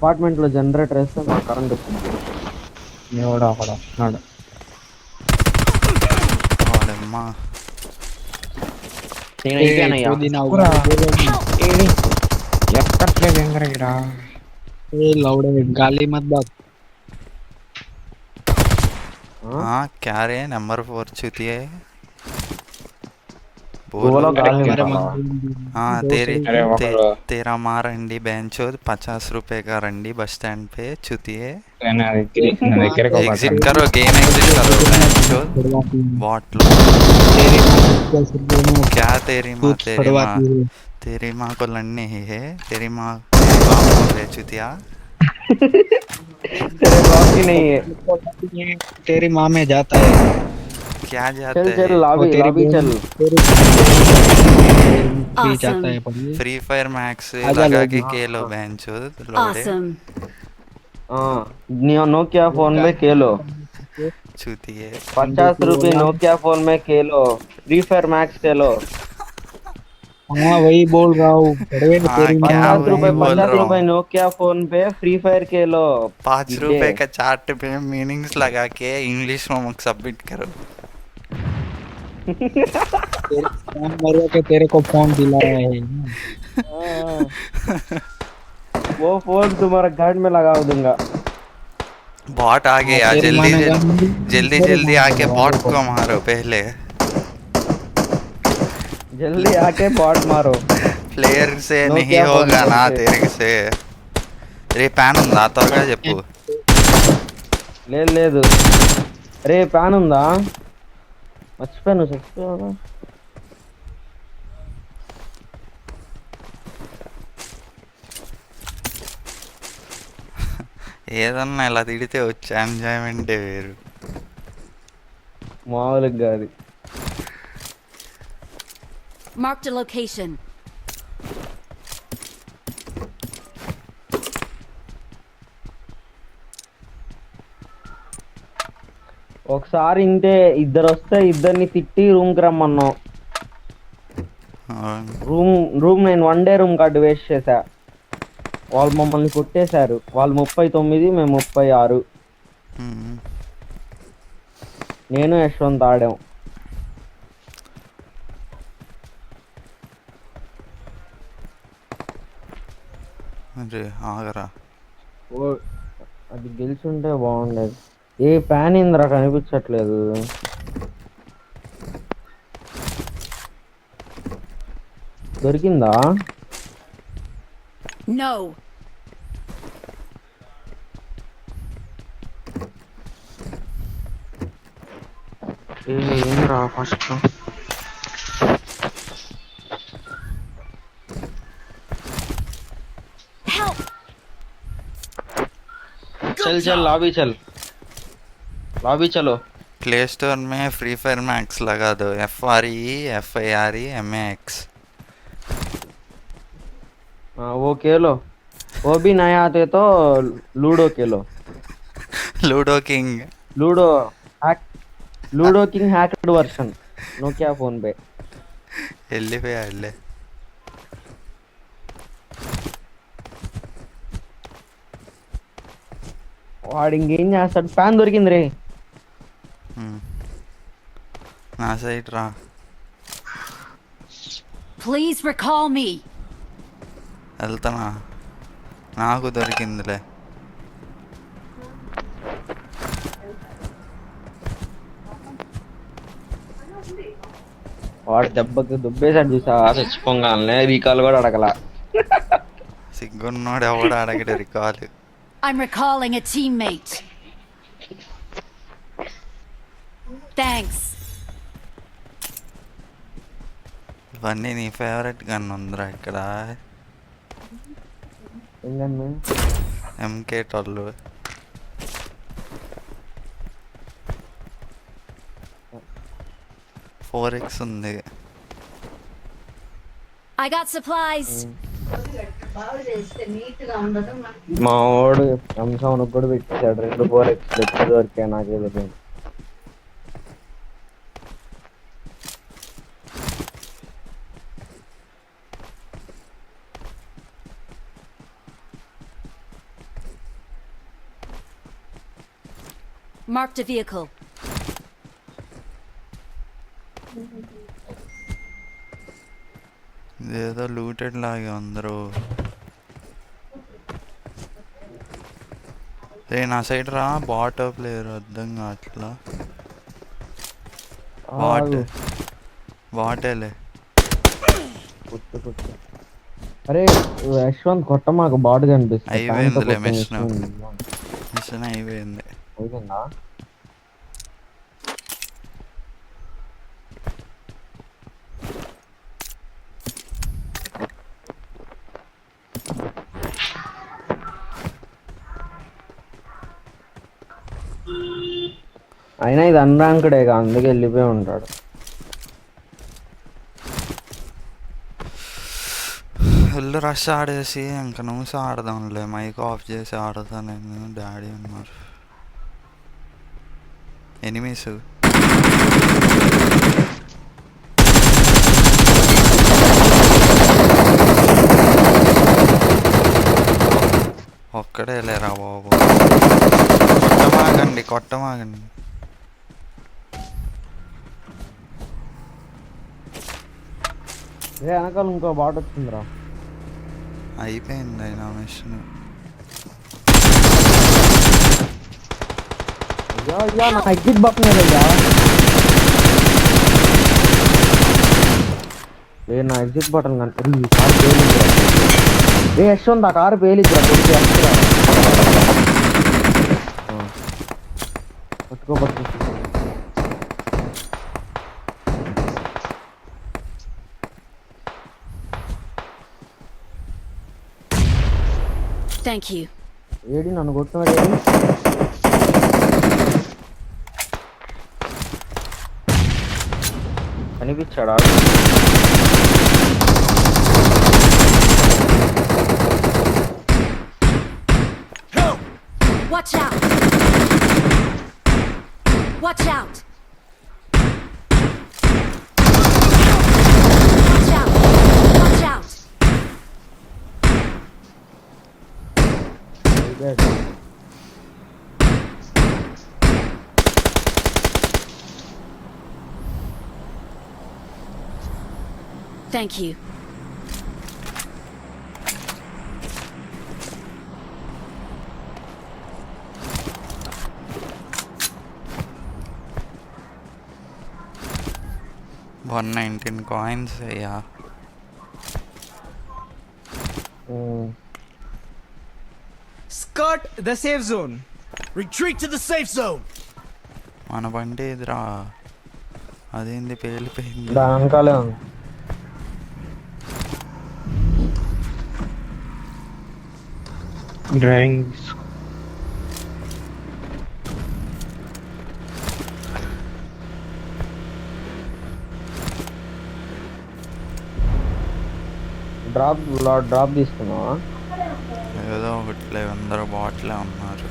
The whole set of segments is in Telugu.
అపార్ట్మెంట్ లో జనరేటర్ వేస్తే మా కరెంట్ వచ్చింది. ఎవడో అక్కడ వస్తున్నాడు. వాడమ్మా నేను అయిపోయానయ్యా. ఏడి ఎక్కట్లేదు ఎంగర ఇక్కడ. गाली मत बात। हाँ क्या रे नंबर 4 चुतिए बोलो। గోలో గాలి हमारे నింపాలా? हाँ तेरी अरे ఒకడు तेरा माँ रंडी बेंचो 50 रुपए का रंडी बस स्टैंड पे चुतिए। నా దగ్గరికి ఒక एग्जिट అతను. करो गेम एग्जिट करो बेंचो बॉट लो। क्या तेरी माँ तेरी माँ को लड़ने ही है तेरी माँ बाप बोल रहे चुतिया। तेरे बाप की नहीं है। तेरी माँ में जाता है। क्या चल जाते चल है लॉबी तेरी लॉबी बहन- चल। फ्री जाता है पढ़िए। फ्री फायर मैक्स आजा लगा lobby। के खेलो बेंचो लोडे Awesome. हाँ नोकिया फोन में खेलो। चुतिए। 50 रुपये नोकिया फोन में खेलो। फ्री फायर मैक्स खेलो। हाँ वही बोल रहा हूँ। पढ़िए हाँ, तेरी माँ क्या में वही जाता है। बोल रहा 50 हूँ। रुपये नोकिया फोन पे फ्री फायर खेलो। 5 रुपए का चार्ट पे मीनिंग्स लगा के इंग्लिश में सबमिट करो। तेरे फोन मरो के तेरे को फोन दिलाया है। हाँ, वो फोन तुम्हारा घर में लगा दूंगा। बॉट आ गया तेरी माँ जल्दी ने कहा, जल्दी तेरे जल्दी माँ आके ने बॉट कहा, को मारो पहले। जल्दी आके बॉट मारो। प्लेयर से नहीं नोकिया फोन होगा ना से तेरे से। రే ప్యాన్ ఉందా త్వరగా చెప్పు. లేదు లేదు. రే ప్యాన్ ఉందా? మర్చిపోయాను చచ్చిపోయావా? ఏదన్నా ఇలా తిడితే వచ్చే ఎంజాయ్మెంటే వేరు. మామూలుగా కాదు. Marked a location. ఒకసారి ఇంతే ఇద్దరు వస్తే ఇద్దరిని తిట్టి రూమ్కి రమ్మన్నాం. రూమ్ నేను 1 డే రూమ్ కార్డు వేస్ట్ చేశా. వాళ్ళు మమ్మల్ని కొట్టేశారు. వాళ్ళు 39 మేము 36. నేను యశ్వంత్ ఆడాం. అరే ఆగరా. అది గెలిచుంటే బాగుండేది. ఏ ప్యాన్ ఇంద్రా కనిపించట్లేదు. దొరికిందా? No. ఏంద్రా ఫస్ట్ Help. चल चल लॉबी चल लॉबी चलो. प्ले स्टोर में फ्री फायर मैक्स लगा दो FREFIREMAX। वो खेलो. वो भी नया आते तो लूडो खेलो. Ludo king ludo king hacked version Nokia phone पे. వెళ్ళిపోయాడులే. వాడు ఇంకేం చేస్తాడు. ప్యాన్ దొరికింది రే. నా సైడ్ రా. Please recall me. వెళ్తానా నాకు దొరికిందిలే. వాడు దెబ్బకి దుబ్బేసాడు చూసా చచ్చిపోగానే రీకాల్ కూడా అడగల. సిగ్గున్నోడు ఎవడు అడగడు recall. I'm recalling a teammate. Thanks. ఇవన్నీ నీ ఫేవరెట్ గన్ ఉందిరా ఇక్కడ. MK12 4x ఉంది. I got supplies. మా వాడు అంశం కూడా పెట్టేశాడు 2 4x దొరికాయి నాకేదో. Marked a vehicle. ఇదేదో లూటెడ్ లాగా అందరూ. రే నా సైడ్ రా, బాట్ ప్లేయర్ అర్థం కావట్లా. బాటేలే. అరే యశ్వంత్ కొట్ట, మాకు బాటు కనిపిస్తుంది. అయిపోయిందిలే మిషన్ అయిపోయింది. అయిపోయిందా? అయినా ఇది అన్రాంక్డేగా, అందుకే వెళ్ళిపోయి ఉంటాడు. ఫుల్ రష్ ఆడేసి ఇంకా నువ్వు ఆడదాంలే, మైక్ ఆఫ్ చేసి ఆడతా నేను. డాడీ ఉన్నారు, ఎనిమీస్. ఒక్కడే లేరా బాబు, కొట్టమాగండి. వెనకాల ఇంకో బాట్ వచ్చిందిరా. అయిపోయింది నా మిషన్. అయ్యా నా ఎగ్జిట్ బటన్ ఏదయ్యా? నా ఎగ్జిట్ బటన్ కానీ ఈ కారు పేలిద్రా. యశ్వంత్ ఆ కారు పేలిద్రా, కొడుకు ఎక్కడా పట్టుకో. Thank you. ఏడి నన్ను కొట్టున్నాడు? AD కనిపించాడా? Watch out! Watch out! Watch out! Watch out! Thank you. $119 అయ్యా. Skirt the safe zone. Retreat to the safe zone. మన బండి ఎదురా, అదేంది పేలిపోయింది. దాని వెనకాలే ఉంది. డ్రైవింగ్ డ్రాప్ తీసుకున్నావా? ఏదో ఒకట్లే, అందరూ బాట్లే ఉన్నారు.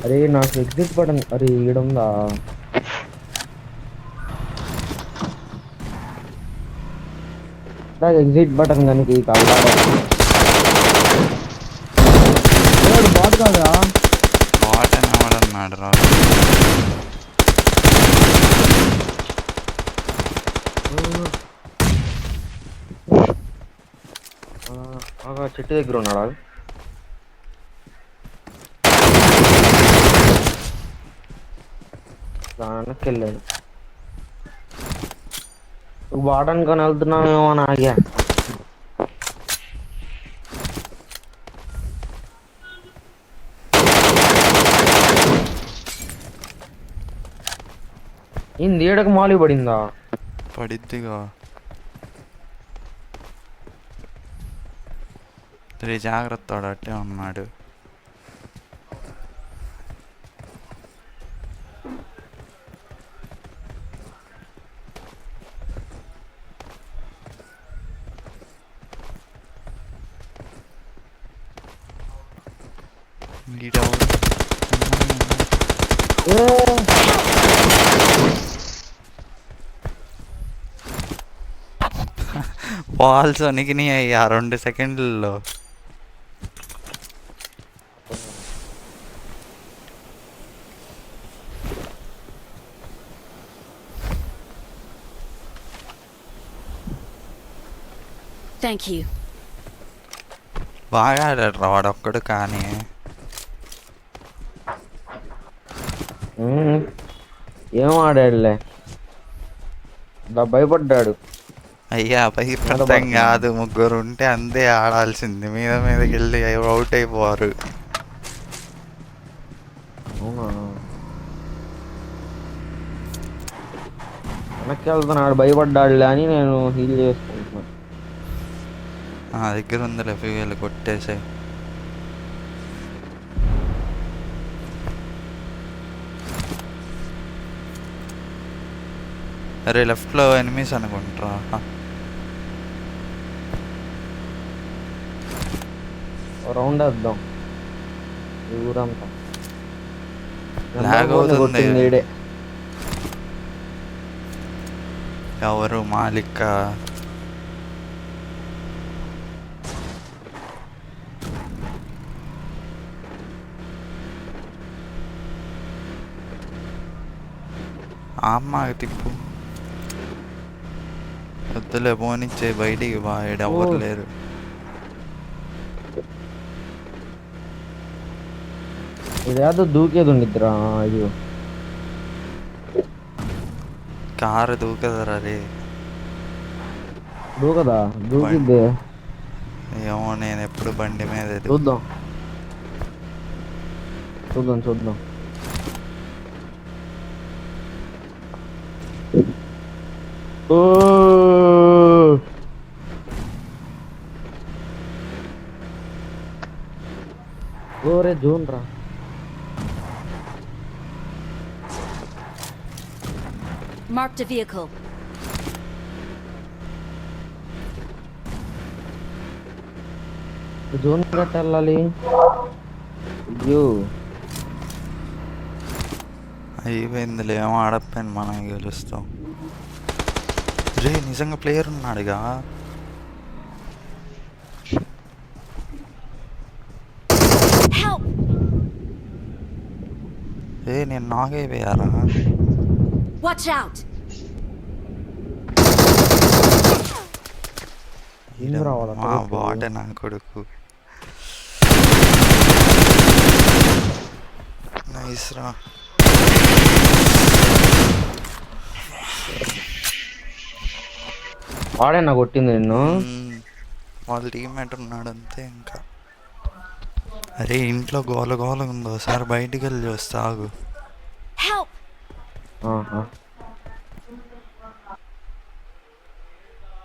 అరే నాకు ఎగ్జిట్ బటన్, అరే ఈడుందా? నాకు ఎగ్జిట్ బటన్ కనుక ఈ కాదు బాట్ కాదా? బాట్ అని ఎవడన్నాడు రా? చెట్టు దగ్గర ఉన్నాడా? దానికి వెళ్ళాడు. వాడనుకొని వెళ్తున్నామేమో అని ఆగా. ఇంది ఏడకు మాలి పడిందా? పడిద్దిగా. జాగ్రత్త, అట్టే ఉన్నాడు. వాల్స్ వణికినాయి అయ్యా 2 సెకండ్లలో. Thank you. బాగా ఆడాడు రా వాడొక్కడు కానీ. ఏం ఆడాడులే, భయపడ్డాడు. అయ్యా భయపడతాం కాదు, 3 ఉంటే అంతే ఆడాల్సింది. మీదకి వెళ్ళి అవుట్ అయిపోవారు. అవునా, వెనక్కి వెళ్తున్నాడు, భయపడ్డాడులే అని నేను హీల్ చేసుకుంటున్నా. నా దగ్గర ఉందిలే ఫ్యూయల్, కొట్టేసే. అరే లెఫ్ట్లో ఎనిమీస్ అనుకుంటారా? రౌండ్ వేద్దాం ఈ ఊరంతా. లాగ్ అవుతుంది. కొట్టింది ఈడే. ఎవరు మాలిక్? అమ్మ తిప్పు వద్దులే, పోనిచ్చే బయటికి బాయడు, ఎవరు లేరు. ఇదేదో దూకేది ఉండిద్దిరా. అయ్యో కారు దూకదరా రే. దూకదా? దూకిద్దే. ఏమో, నేను ఎప్పుడు బండి మీద చూద్దాం చూద్దాం చూద్దాం. ఓరే జోన్ రా. Marked a vehicle. జోన్ గట్ట వెళ్ళాలి. అయ్యో అయిపోయిందిలే, ఏమో ఆడపోయాను, మనం గెలుస్తాం. రే నిజంగా ప్లేయర్ ఉన్నాడుగా. Help! ఏ నేను నాగైపోయారా? Watch out! మా బాట నా కొడుకు. నైస్ రా. వాడేనా కొట్టింది నిన్ను? వాళ్ళ టీమ్మేట్ ఉన్నాడు అంతే. ఇంకా అరే ఇంట్లో గోల గోల ఉందో, ఒకసారి బయటికి వెళ్ళి వస్తా ఆగు. Help! ఆహా